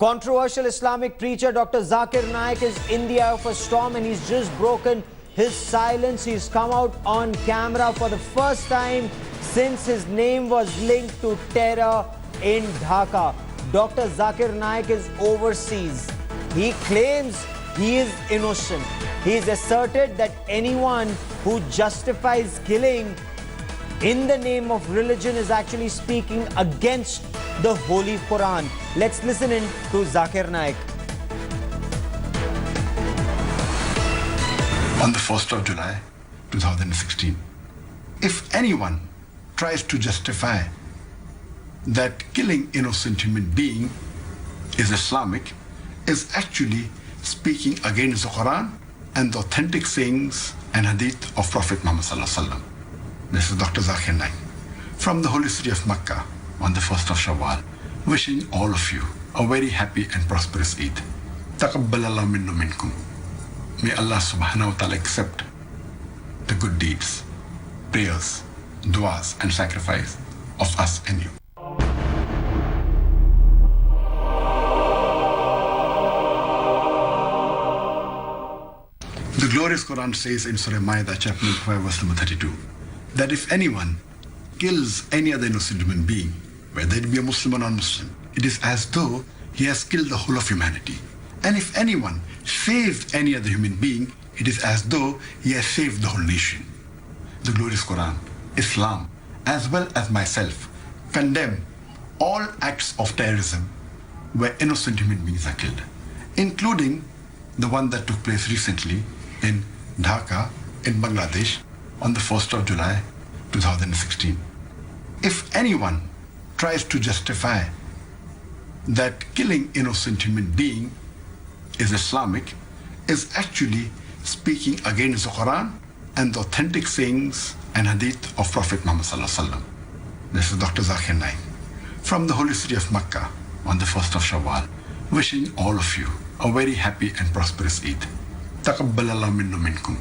Controversial Islamic preacher Dr. Zakir Naik is in the eye of a storm and he's just broken his silence. He's come out on camera for the first time since his name was linked to terror in Dhaka. Dr. Zakir Naik is overseas. He claims he is innocent. He's asserted that anyone who justifies killing in the name of religion is actually speaking against the Holy Quran. Let's listen in to Zakir Naik. On the 1st of July 2016, if anyone tries to justify that killing innocent human being is Islamic, is actually speaking against the Quran and the authentic sayings and hadith of Prophet Muhammad Sallallahu Alaihi Wasallam. This is Dr. Zakir Naik from the holy city of Mecca on the 1st of Shawwal, wishing all of you a very happy and prosperous Eid. Taqabbalallahu minna minkum. May Allah subhanahu wa ta'ala accept the good deeds, prayers, du'as and sacrifice of us and you. The glorious Quran says in Surah Ma'idah chapter 5 verse number 32 that if anyone kills any other innocent human being, whether it be a Muslim or non-Muslim, it is as though he has killed the whole of humanity. And if anyone saves any other human being, it is as though he has saved the whole nation. The glorious Quran, Islam, as well as myself, condemn all acts of terrorism where innocent human beings are killed, including the one that took place recently in Dhaka, in Bangladesh, on the 1st of July 2016. If anyone tries to justify that killing innocent human being is Islamic, is actually speaking against the Quran and the authentic sayings and hadith of Prophet Muhammad Sallallahu Alaihi Wasallam. This is Dr. Zakir Naik from the holy city of Mecca on the 1st of Shawwal, wishing all of you a very happy and prosperous Eid. Taqabbalallahu minna minkum.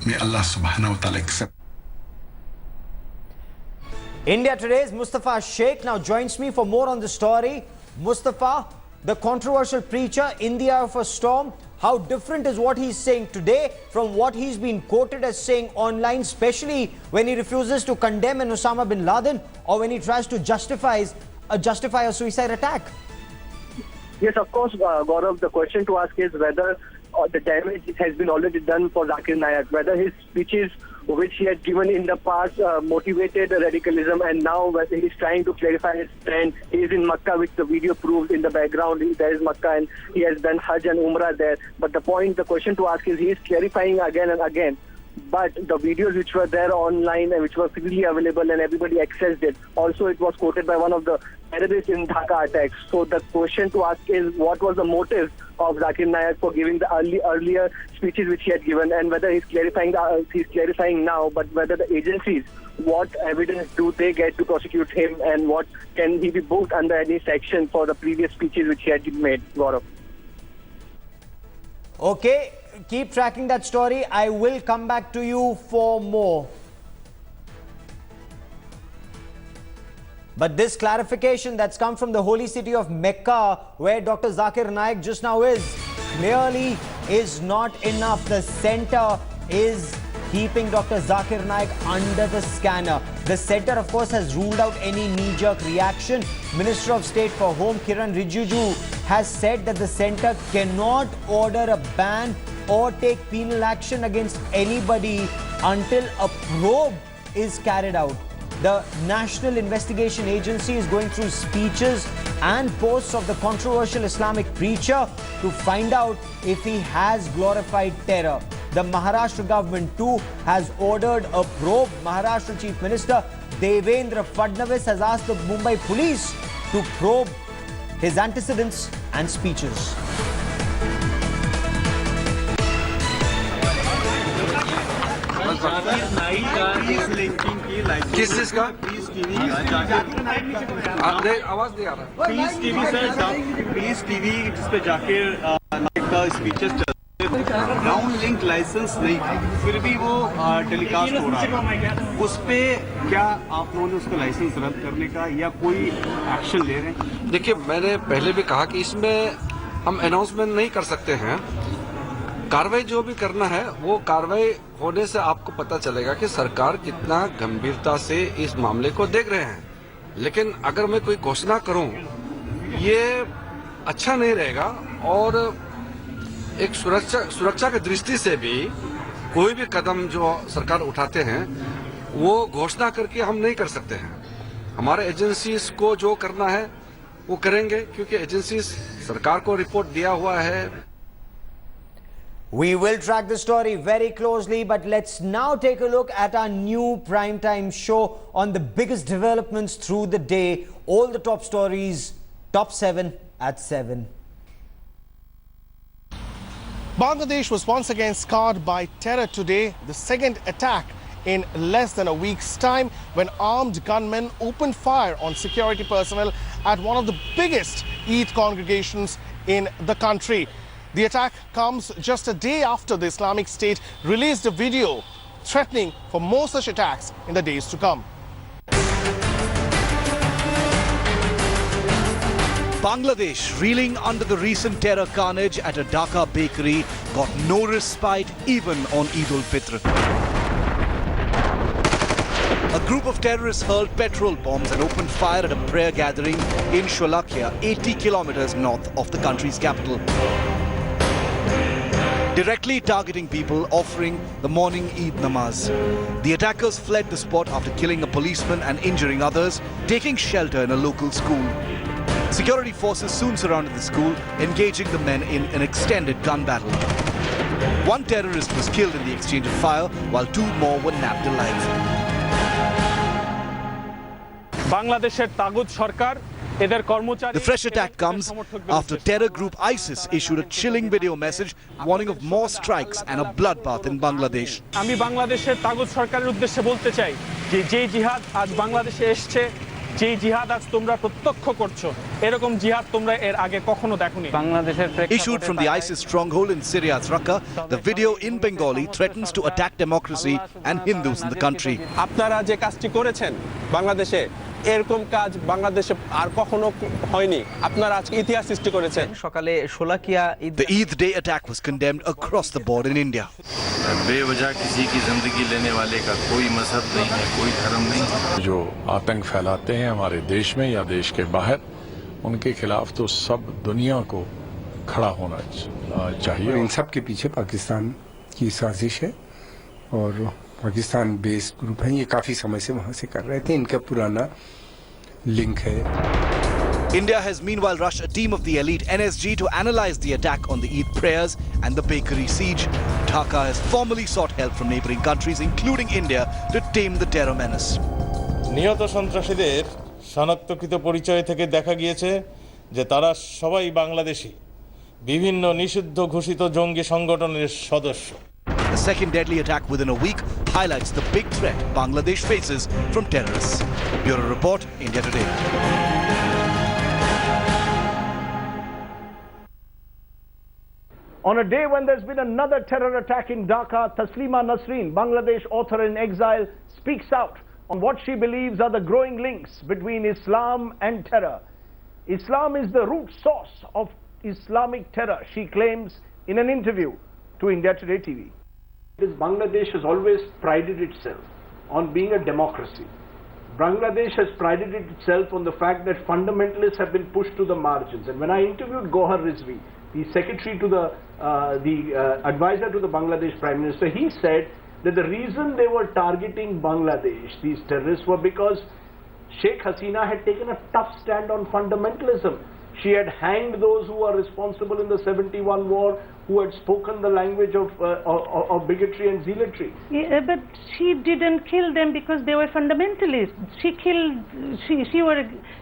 May Allah subhanahu wa ta'ala accept. India Today's Mustafa Sheikh now joins me for more on the story. Mustafa, the controversial preacher in the eye of a storm, how different is what he's saying today from what he's been quoted as saying online, especially when he refuses to condemn an Osama bin Laden or when he tries to justify a suicide attack? Yes, of course, Gaurav, the question to ask is whether the damage has been already done for Zakir Naik, whether his speeches which he had given in the past motivated radicalism, and now whether he's trying to clarify his stand. He is in Makkah, which the video proves in the background. There is Makkah and he has done Hajj and Umrah there. But the question to ask is, he is clarifying again and again. But the videos which were there online and which were freely available and everybody accessed it, also it was quoted by one of the terrorists in Dhaka attacks. So the question to ask is, what was the motive of Zakir Naik for giving the earlier speeches which he had given, and whether he's clarifying now, but whether the agencies, what evidence do they get to prosecute him, and what can he be booked under any section for the previous speeches which he had made, Gaurav? Okay, keep tracking that story. I will come back to you for more. But this clarification that's come from the holy city of Mecca, where Dr. Zakir Naik just now is, clearly is not enough. The center is keeping Dr. Zakir Naik under the scanner. The center, of course, has ruled out any knee-jerk reaction. Minister of State for Home, Kiran Rijiju, has said that the center cannot order a ban or take penal action against anybody until a probe is carried out. The National Investigation Agency is going through speeches and posts of the controversial Islamic preacher to find out if he has glorified terror. The Maharashtra government too has ordered a probe. Maharashtra Chief Minister Devendra Fadnavis has asked the Mumbai police to probe his antecedents and speeches. किस चीज का आवाज नहीं आ रहा piece TV जिस पे जाकिर नाइक का speeches चलते ग्राउंड लिंक लाइसेंस नहीं था, फिर भी वो टेलीकास्ट हो रहा था। उस पे क्या आप लोगों ने उसका लाइसेंस रद्द करने का या कोई एक्शन ले रहे हैं? देखिए, मैंने पहले भी कहा कि इसमें हम अनाउंसमेंट नहीं कर सकते हैं। कार्रवाई जो भी करना है वो कार्रवाई होने से आपको पता चलेगा कि सरकार कितना गंभीरता से इस मामले को देख रहे हैं। लेकिन अगर मैं कोई घोषणा करूं, ये अच्छा नहीं रहेगा और एक सुरक्षा की दृष्टि से भी कोई भी कदम जो सरकार उठाते हैं वो घोषणा करके हम नहीं कर सकते हैं। हमारे एजेंसीज को जो करना है वो करेंगे, क्योंकि एजेंसीज सरकार को रिपोर्ट दिया हुआ है। We will track the story very closely, but let's now take a look at our new primetime show on the biggest developments through the day. All the top stories, top 7 at 7. Bangladesh was once again scarred by terror today, the second attack in less than a week's time when armed gunmen opened fire on security personnel at one of the biggest Eid congregations in the country. The attack comes just a day after the Islamic State released a video threatening for more such attacks in the days to come. Bangladesh, reeling under the recent terror carnage at a Dhaka bakery, got no respite even on Eid ul-Fitr. A group of terrorists hurled petrol bombs and opened fire at a prayer gathering in Sholakia, 80 kilometers north of the country's capital, directly targeting people offering the morning Eid namaz. The attackers fled the spot after killing a policeman and injuring others, taking shelter in a local school. Security forces soon surrounded the school, engaging the men in an extended gun battle. One terrorist was killed in the exchange of fire, while 2 more were nabbed alive. বাংলাদেশের তাগুত সরকার এদের কর্মচারী The fresh attack comes after terror group ISIS issued a chilling video message warning of more strikes and a bloodbath in Bangladesh. আমি বাংলাদেশের তাগুত সরকারের উদ্দেশ্যে বলতে চাই যে যে জিহাদ আজ বাংলাদেশে এসেছে, যে জিহাদ আজ তোমরা প্রত্যক্ষ করছো, এরকম জিহাদ তোমরা এর আগে কখনো দেখোনি। বাংলাদেশের Issued from the ISIS stronghold in Syria's Raqqa, the video in Bengali threatens to attack democracy and Hindus in the country. আপনারা যে কাজটি করেছেন বাংলাদেশে, এরকম কাজ বাংলাদেশে আর কখনো হয়নি। আপনারা আজকে ইতিহাস সৃষ্টি করেছেন। সকালে Sholakia The Eid day attack was condemned across the board in India. बेवजह किसी की जिंदगी लेने वाले का कोई मजहब नहीं है, कोई धर्म नहीं। जो आतंक फैलाते हैं हमारे देश में या देश के बाहर, उनके खिलाफ तो सब दुनिया को खड़ा होना चाहिए। इन सब के पीछे पाकिस्तान की साजिश है और पाकिस्तान बेस्ड ग्रुप है, ये काफी समय से वहां से कर रहे थे, इनका पुराना लिंक है। India has meanwhile rushed a team of the elite NSG to analyze the attack on the Eid prayers and the bakery siege. Dhaka has formally sought help from neighboring countries, including India, to tame the terror menace. নিহত সন্ত্রাসীদের শনাক্তকৃত পরিচয় থেকে দেখা গিয়েছে যে তারা সবাই বাংলাদেশী বিভিন্ন নিষিদ্ধ ঘোষিত জঙ্গি সংগঠনের সদস্য। The second deadly attack within a week highlights the big threat Bangladesh faces from terrorists. Bureau Report, India Today. On a day when there's been another terror attack in Dhaka, Taslima Nasrin, Bangladesh author in exile, speaks out on what she believes are the growing links between Islam and terror. Islam is the root source of Islamic terror, she claims in an interview to India Today TV. Bangladesh has always prided itself on being a democracy. Bangladesh has prided itself on the fact that fundamentalists have been pushed to the margins. And when I interviewed Gohar Rizvi, the secretary to the advisor to the Bangladesh Prime Minister, he said that the reason they were targeting Bangladesh, these terrorists, were because Sheikh Hasina had taken a tough stand on fundamentalism. She had hanged those who were responsible in the 71 war, who had spoken the language of bigotry and zealotry. Yeah, but she didn't kill them because they were fundamentalists.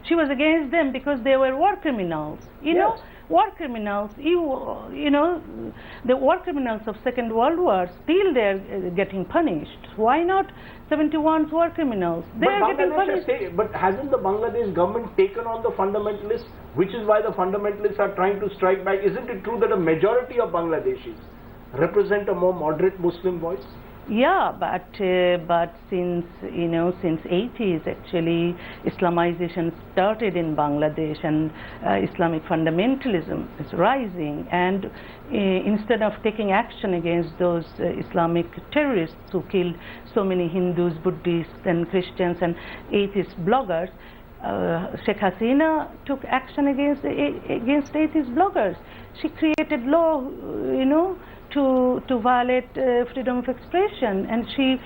She was against them because they were war criminals. You know, war criminals. You know, the war criminals of Second World War, still they're getting punished. Why not 71's war criminals? They are getting punished. But hasn't the Bangladesh government taken on the fundamentalists, which is why the fundamentalists are trying to strike back? Isn't it true that a majority of Bangladeshis represent a more moderate Muslim voice? Yeah, but since since 80s actually Islamization started in Bangladesh and Islamic fundamentalism is rising, and instead of taking action against those Islamic terrorists who killed so many Hindus, Buddhists and Christians and atheist bloggers, Sheikh Hasina took action against atheist bloggers. She created law, to violate freedom of expression, and she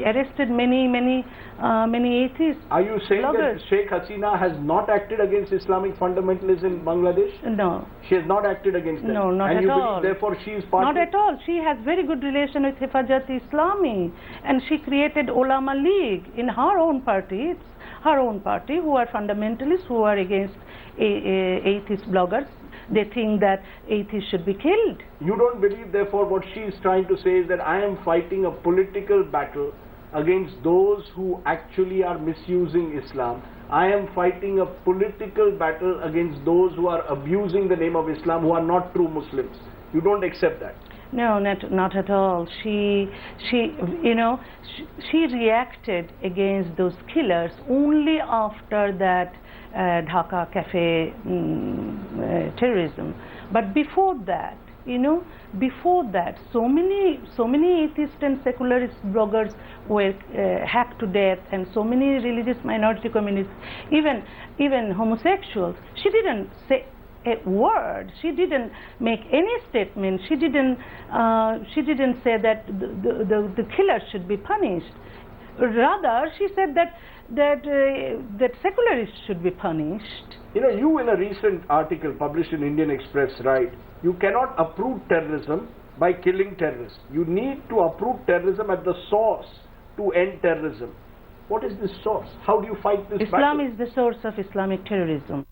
arrested many atheists. Are you saying bloggers. that Sheikh Hasina has not acted against Islamic fundamentalism in Bangladesh? No. She has not acted against them? No, not and at you all. believe therefore she is part Not at all. She has very good relation with Hifazat Islami, and she created Ulama League in her own party. It's her own party who are fundamentalists, who are against atheist bloggers. They think that atheists should be killed. You don't believe therefore what she is trying to say is that I am fighting a political battle against those who actually are misusing Islam. I am fighting a political battle against those who are abusing the name of Islam, who are not true Muslims. You don't accept that? No, not at all. She reacted against those killers only after that Dhaka cafe terrorism. But before that, so many atheist and secularist bloggers were hacked to death, and so many religious minority communities, even homosexuals. She didn't say a word. She didn't make any statement. She didn't say that the killers should be punished. Rather, she said that secularists should be punished. You in a recent article published in Indian Express write, you cannot approve terrorism by killing terrorists. You need to approve terrorism at the source to end terrorism. What is this source? How do you fight this Islam battle? is the source of Islamic terrorism.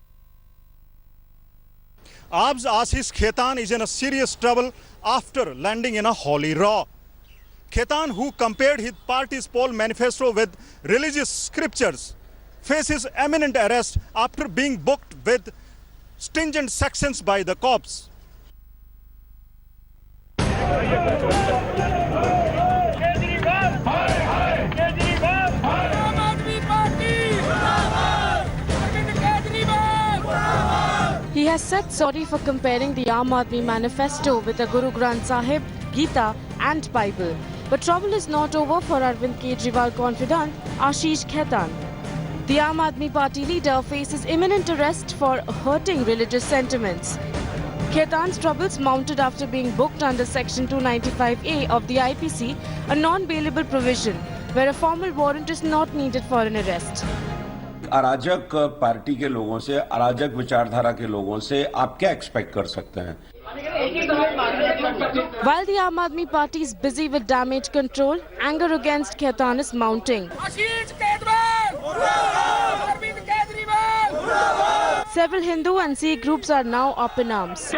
Ab's Ashish Khetan is in a serious trouble after landing in a holy row. Khetan, who compared his party's poll manifesto with religious scriptures, faces imminent arrest after being booked with stringent sanctions by the cops. He has said sorry for comparing the Aam Aadmi manifesto with the Guru Granth Sahib, Gita and Bible. But trouble is not over for Arvind Kejriwal confidant Ashish Khetan. The Aam Aadmi Party leader faces imminent arrest for hurting religious sentiments. Khetan's troubles mounted after being booked under Section 295A of the IPC, a non-bailable provision where a formal warrant is not needed for an arrest. अराजक party के लोगों से, अराजक विचारधारा के लोगों से आप क्या एक्सपेक्ट कर सकते हैं? While the Aam Aadmi Party is busy with damage control, anger against Khetan is mounting. Several Hindu and Sikh groups are now up in arms.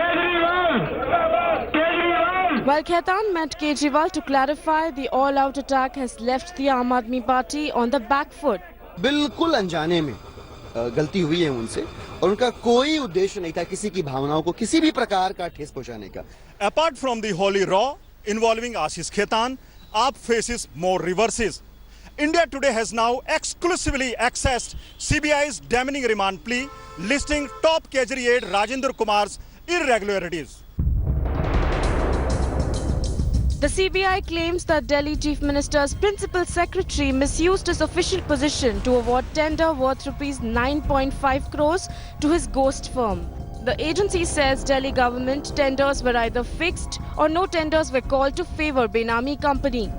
While Khetan met Kejriwal to clarify, the all-out attack has left the Aam Aadmi Party on the back foot. बिल्कुल अनजाने में गलती हुई है उनसे और उनका कोई उद्देश्य नहीं था किसी की भावनाओं को किसी भी प्रकार का ठेस पहुंचाने का. Apart from the holy row involving Ashish Khetan, AAP faces more reverses. India Today has now exclusively accessed CBI's damning remand plea listing top Kejri aide Rajendra Kumar's irregularities. The CBI claims that Delhi Chief Minister's principal secretary misused his official position to award tender worth rupees 9.5 crores to his ghost firm. The agency says Delhi government tenders were either fixed or no tenders were called to favor Benami company.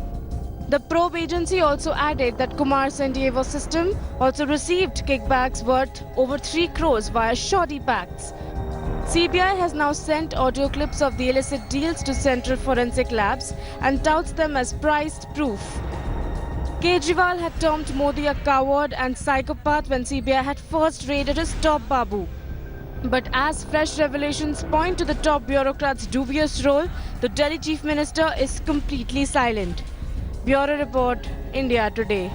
The probe agency also added that Kumar Sandievo system also received kickbacks worth over 3 crores via shoddy pacts. CBI has now sent audio clips of the illicit deals to Central Forensic Labs and touts them as prized proof. Kejriwal had termed Modi a coward and psychopath when CBI had first raided his top babu. But as fresh revelations point to the top bureaucrat's dubious role, the Delhi Chief Minister is completely silent. Bureau Report, India Today.